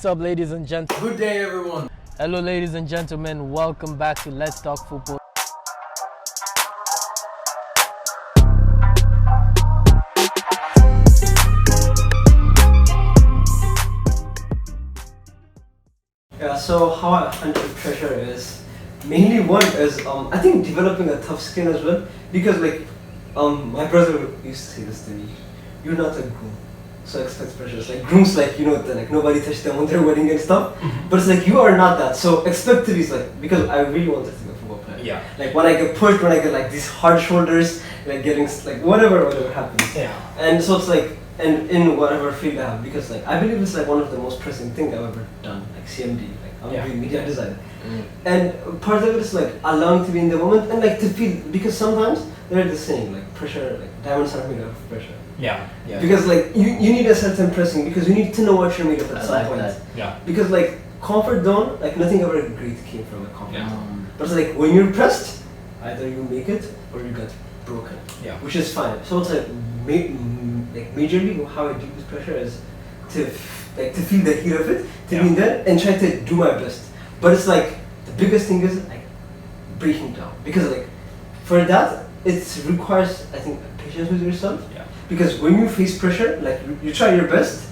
What's up, ladies and gentlemen? Good day, everyone. Hello, ladies and gentlemen. Welcome back to Let's Talk Football. Yeah, so how I handle pressure is mainly one is I think developing a tough skin as well, because my brother used to say this to me: you're not a groom, so expect pressure. It's like grooms, nobody touched them on their wedding and stuff. But it's like you are not that, so expect to be because I really wanted to be a football player. Yeah. Like when I get pushed, when I get these hard shoulders, getting whatever happens. Yeah. And so it's and in whatever field I have, because I believe it's one of the most pressing things I've ever done, CMD, I'm doing media design. And part of it is allowing to be in the moment and to feel, because sometimes they're the saying pressure, diamonds are made out of pressure. Yeah. Because you need a certain pressing, because you need to know what you're made of at some point. That. Yeah. Because comfort zone, nothing ever great came from a comfort Yeah. zone. But it's when you're pressed, either you make it or you get broken. Yeah. Which is fine. So it's majorly how I deal with pressure is to feel the heat of it, to be in there and try to do my best. But it's the biggest thing is breaking down, because for that it requires, I think, patience with yourself. Yeah. Because when you face pressure, you try your best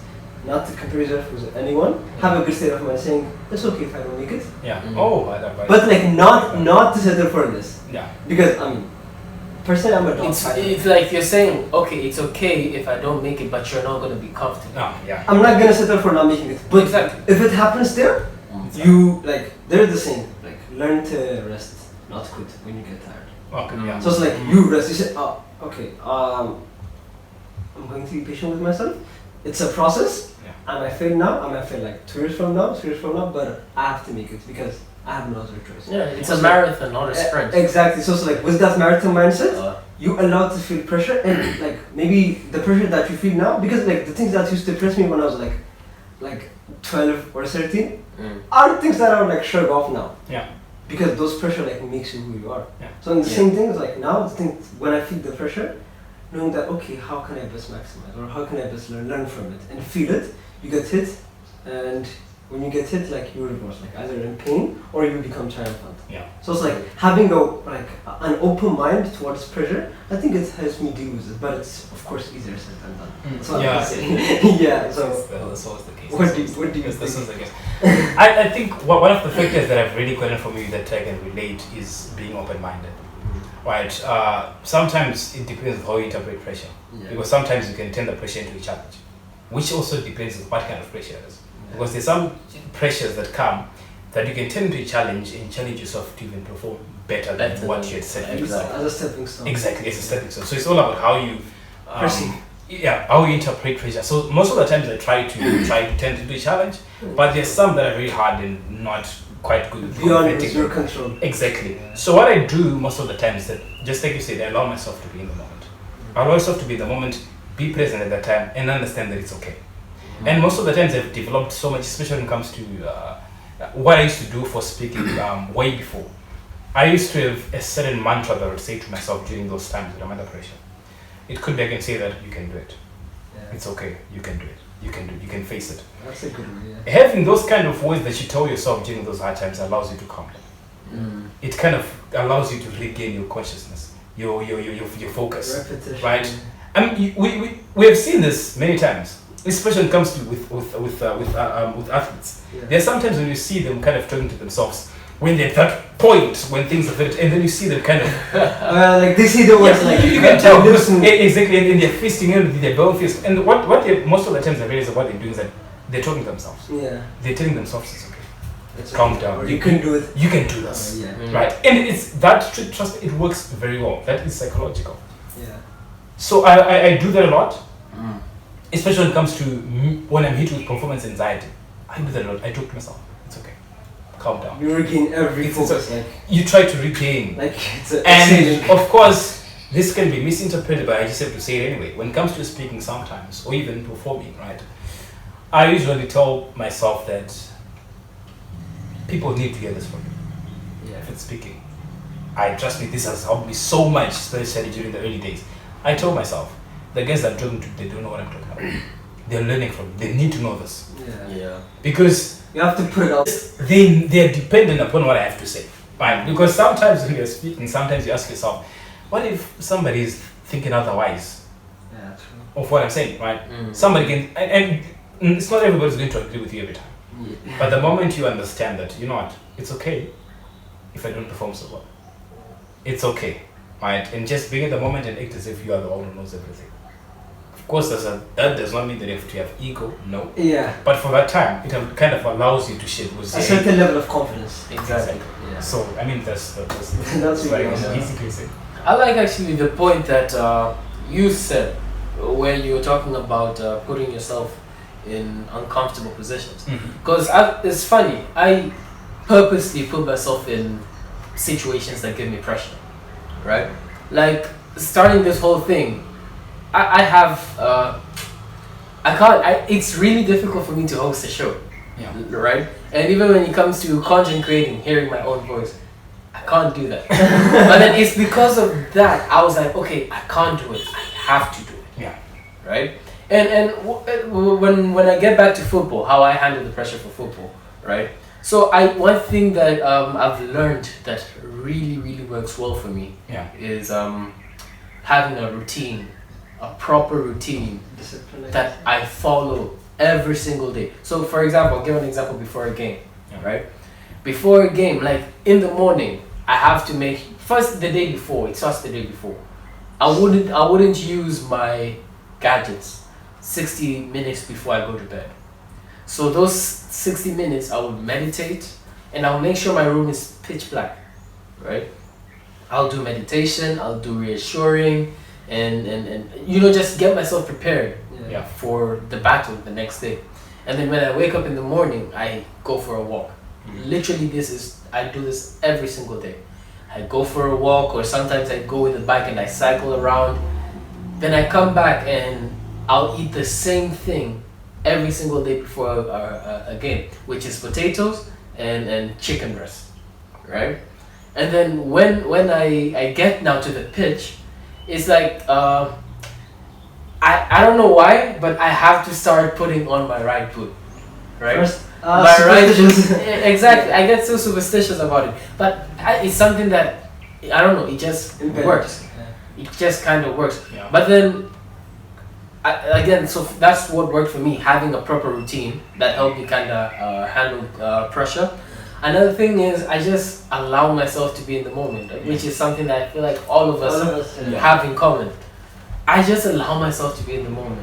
not to compare yourself with anyone, have a good state of mind saying it's okay if I don't make it. Yeah. Mm. Oh, I love it. But not to settle for this. Yeah. Because personally I'm a dog It's fighter. like you're saying, okay, it's okay if I don't make it, but you're not going to be comfortable. No. Yeah. I'm not gonna settle for not making it. But Exactly. if it happens there, you they're the same. Learn to rest, not quit when you get tired. Okay. Yeah. So it's you rest. You say, oh, okay. I'm going to be patient with myself. It's a process. Yeah. I might fail now. I might fail 2 years from now, 3 years from now. But I have to make it because I have no other choice. Yeah, it's a marathon, not a sprint. Exactly. So it's with that marathon mindset, you allow to feel pressure, and maybe the pressure that you feel now, because the things that used to press me when I was 12 or 13 are things that I would shrug off now. Yeah. Because those pressure makes you who you are. Yeah. So the same thing is now the thing when I feel the pressure, knowing that okay, how can I best maximize, or how can I best learn from it and feel it. You get hit, and when you get hit, you reverse, either in pain or you become triumphant. Yeah. So it's having an open mind towards pressure. I think it helps me deal with it, but it's of course easier said than done. That's what Yeah. I'm saying. Yeah. So That's always the case. what do you This think? is the case. I think one of the factors that I've really gotten from you that I can relate is being open-minded. Right. Sometimes it depends how you interpret pressure. Yeah. Because sometimes you can turn the pressure into a challenge, which also depends on what kind of pressure it is. Because there's some pressures that come that you can turn into a challenge and challenge yourself to even perform better than what you had set for yourself. As a stepping stone. Exactly, it's a stepping stone. So it's all about how you Perceive. how you interpret pressure. So most of the times I try to turn it into a challenge, but there's some that are very hard and not quite good. Beyond your control. Exactly. So what I do most of the time is that, just like you said, I allow myself to be in the moment. I allow myself to be in the moment, be present at that time, and understand that it's okay. And most of the times I've developed so much, especially when it comes to what I used to do for speaking way before. I used to have a certain mantra that I would say to myself during those times that I'm under pressure. It could be I can say that you can do it. Yeah. It's okay. You can do it. You can do it. You can face it. That's a good one, yeah. Having those kind of words that you tell yourself during those hard times allows you to calm down. It kind of allows you to regain your consciousness, your focus. Repetition. Right? We have seen this many times, especially when it comes to with athletes. Yeah. There's sometimes when you see them kind of talking to themselves when they're at that point when things are fit, and then you see them kind of they see the words you can tell listen. exactly, and they're feasting in with their bone fist. And what most of the times I realize what they're doing is that they're talking to themselves. Yeah. They're telling themselves it's okay. It's Calm okay. down. Or you can do it. You can do this. Yeah. Right? And it's that, trust me, it works very well. That is psychological. Yeah. So I do that a lot. Especially when it comes to when I'm hit with performance anxiety. I do that a lot. I talk to myself. It's okay. Calm down. You regain every It's focus. You try to regain. It's a And of course, this can be misinterpreted, but I just have to say it anyway. When it comes to speaking sometimes, or even performing, right? I usually tell myself that people need to hear this from you. Yeah. If it's speaking. I trust me, this has helped me so much, especially during the early days. I told myself, the guys that I'm talking to, they don't know what I'm talking about. they're learning from. They need to know this Yeah. because You have to put it out. they're dependent upon what I have to say, right? Because sometimes when you're speaking, sometimes you ask yourself, what if somebody is thinking otherwise Yeah, true. of what I'm saying, right? Somebody can, and it's not everybody's going to agree with you every time. Yeah. But the moment you understand that, you know what, it's okay if I don't perform so well. It's okay, right? And just being in the moment and act as if you are the one who knows everything. Of course, that does not mean that you have to have ego, no. Yeah. But for that time, it kind of allows you to share with A certain level of confidence. Exactly. Yeah. So, I mean, that's That's very really awesome. easy to say. I like actually the point that you said when you were talking about putting yourself in uncomfortable positions. Because it's funny, I purposely put myself in situations that give me pressure, right? Like starting this whole thing, I have it's really difficult for me to host a show, Yeah. right? And even when it comes to content creating, hearing my own voice, I can't do that. But then it's because of that I was like, okay, I can't do it, I have to do it. Yeah. Right? And when I get back to football, how I handle the pressure for football, right? So one thing that I've learned that really works well for me Yeah. is having a routine, a proper routine Discipline. that I follow every single day. So for example, I'll give an example before a game, Yeah. right? Before a game, like in the morning, I have to make first the day before. It starts the day before. I wouldn't use my gadgets 60 minutes before I go to bed. So those 60 minutes I will meditate and I'll make sure my room is pitch black, right? I'll do meditation, I'll do reassuring and just get myself prepared Yeah. for the battle the next day. And then when I wake up in the morning, I go for a walk. Literally I do this every single day. I go for a walk or sometimes I go with the bike and I cycle around. Then I come back and I'll eat the same thing every single day before a game, which is potatoes and chicken breast, right? And then when I get now to the pitch, it's like I don't know why, but I have to start putting on my right boot, right? First, My right superstitions. boot, exactly. I get so superstitious about it, but it's something that I don't know. It just works. It just kind of works. Yeah. But then again, so that's what worked for me, having a proper routine that helped me kind of handle pressure. Another thing is I just allow myself to be in the moment, which is something that I feel like all of us have in common. I just allow myself to be in the moment,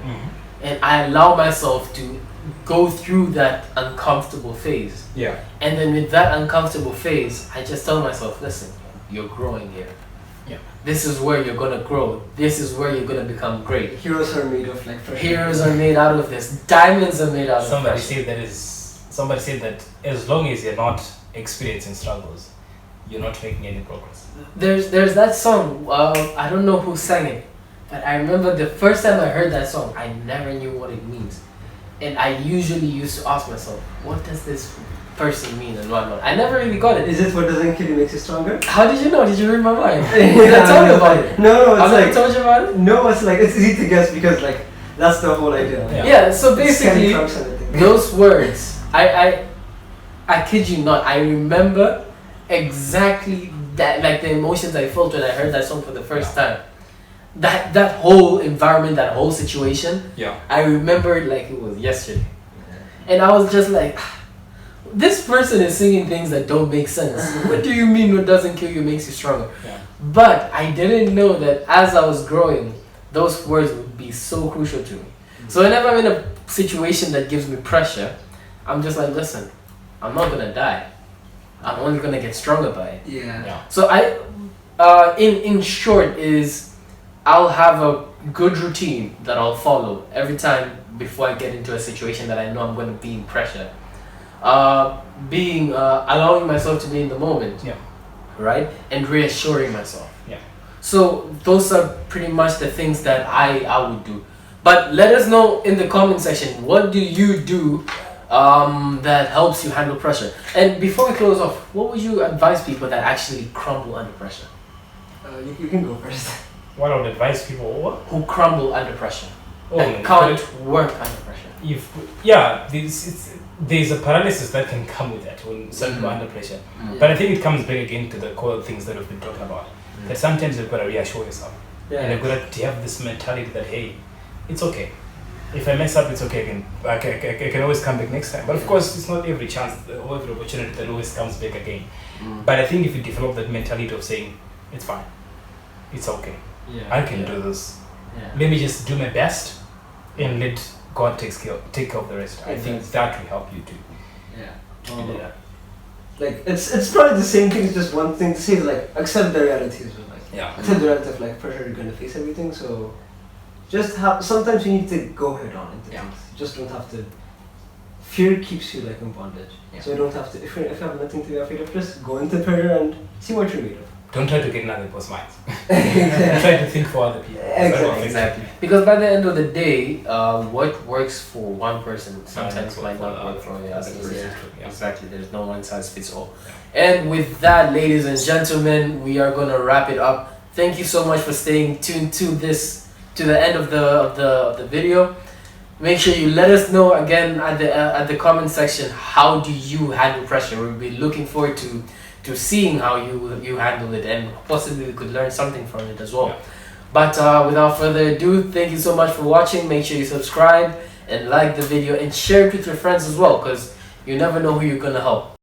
and I allow myself to go through that uncomfortable phase. Yeah. And then with that uncomfortable phase, I just tell myself, listen, you're growing here. Yeah. This is where you're gonna grow. This is where you're gonna become great. Heroes are made of like pressure. Heroes are made out of this. Diamonds are made out of Somebody pressure. said that as long as you're not experiencing struggles, you're not making any progress. There's that song. I don't know who sang it, but I remember the first time I heard that song, I never knew what it means, and I usually used to ask myself, what does this person mean and whatnot. I never really got it. Is it what doesn't kill you makes you stronger? How did you know? Did you read my mind? Did I tell you about it? No, Have it's I like told you about it? no, it's like it's easy to guess because like that's the whole idea. Yeah. Yeah. So It's Candy basically, Crush and everything. those words, I kid you not, I remember exactly that, like the emotions I felt when I heard that song for the first time. That whole environment, that whole situation, Yeah. I remember it like it was yesterday. And I was just like, this person is singing things that don't make sense. What do you mean what doesn't kill you makes you stronger? Yeah. But I didn't know that as I was growing, those words would be so crucial to me. So whenever I'm in a situation that gives me pressure, I'm just like, listen, I'm not gonna die. I'm only gonna get stronger by it. Yeah. Yeah. So in short is, I'll have a good routine that I'll follow every time before I get into a situation that I know I'm gonna be in pressure. Allowing myself to be in the moment. Yeah. Right? And reassuring myself. Yeah. So those are pretty much the things that I would do. But let us know in the comment section, what do you do that helps you handle pressure? And before we close off, what would you advise people that actually crumble under pressure? You can go first. What I would advise people over? Who crumble under pressure? Oh, and can't work under pressure. there's a paralysis that can come with that when some under pressure. Yeah. But I think it comes back again to the core things that we've been talking about. That sometimes you've got to reassure yourself. And you've got to have this mentality that, hey, it's okay. If I mess up, it's okay. I can always come back next time. But of course, it's not every chance or every opportunity that always comes back again. But I think if you develop that mentality of saying, it's fine, it's okay, I can do this. Let me just do my best and let God take care of the rest. I think that will help you too. Yeah. Like it's probably the same thing. It's just one thing to say is like accept the reality as well. Like accept the reality of like pressure. You're gonna face everything. So just sometimes you need to go head on into things. You just don't have to. Fear keeps you like in bondage. So you don't have to. If you have nothing to be afraid of, just go into pressure and see what you're made of. Don't try to get in other people's minds. Try to think for other people. Exactly. Because by the end of the day, what works for one person sometimes might not work for the other person. Exactly. There's no one size fits all. And with that, ladies and gentlemen, we are gonna wrap it up. Thank you so much for staying tuned to the end of the video. Make sure you let us know again at the comment section, how do you handle pressure? We'll be looking forward to seeing how you handle it, and possibly we could learn something from it as well. But without further ado, thank you so much for watching. Make sure you subscribe and like the video and share it with your friends as well, because you never know who you're gonna help.